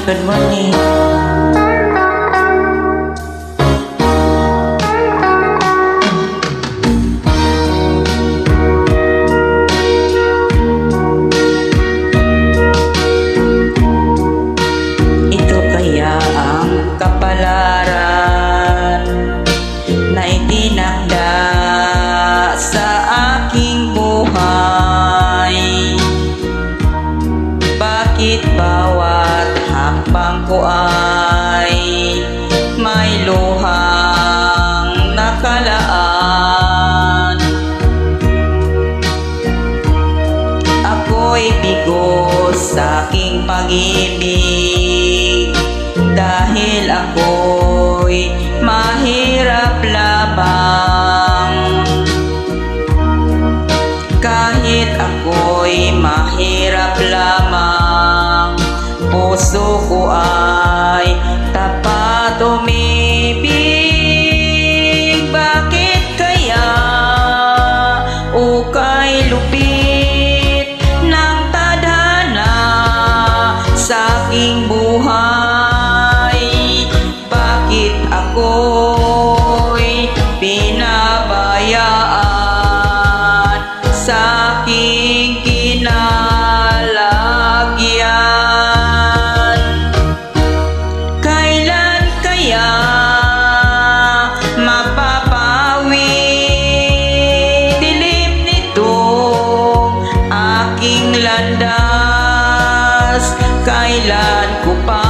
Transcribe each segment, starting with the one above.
good morning. Ito kaya ang kapalaran na itinakda sa aking buhay. Bakit bawat hakbang ko ay may luhang nakalaan? Ako'y bigo sa aking pag-ibig dahil ako'y mahirap lamang. Kahit ako'y mahirap lamang, puso ko ay tapat umibig. Bakit kaya ukay lupit ng tadhana sa aking buhay? Bakit ako'y pinabayaan sa aking kinalagyan? Kailan kaya mapapawi dilim nitong aking landas? Kailan ko pa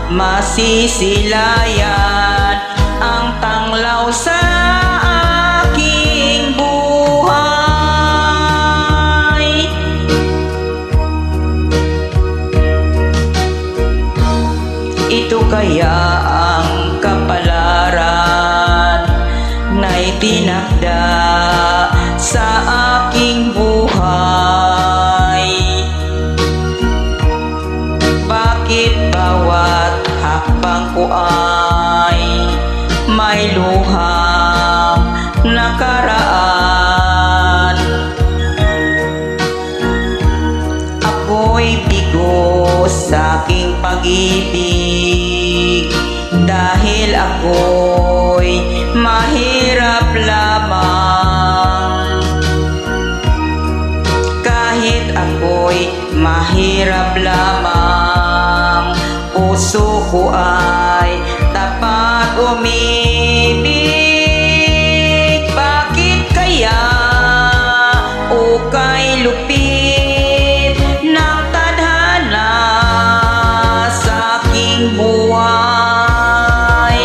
masisilayan ang tanglaw sa aking buhay? Ito kaya ang kapalaran na itinakda sa aking buhay. Bakit bawat hakbang ko ay may luhang nakaraan? Ako'y bigo sa aking pag-ibig dahil ako'y mahirap lamang. Kahit ako'y mahirap lamang, puso ko ay tapat umibig. Bakit kaya ukay lupit ng tadhana sa aking buhay?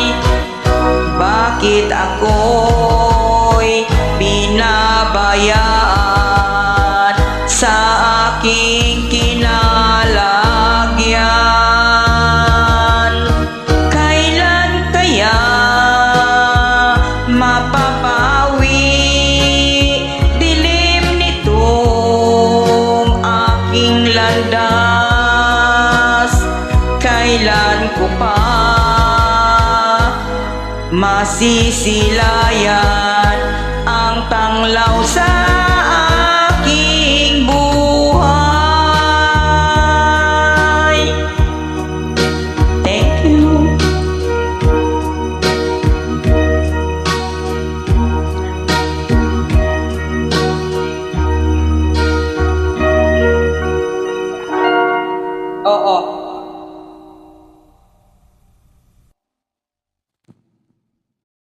Bakit ako'y pinabayaan sa aking kinalagyan? Kailan kaya mapapawi dilim nitong aking landas? Kailan ko pa masisilayan ang tanglaw sa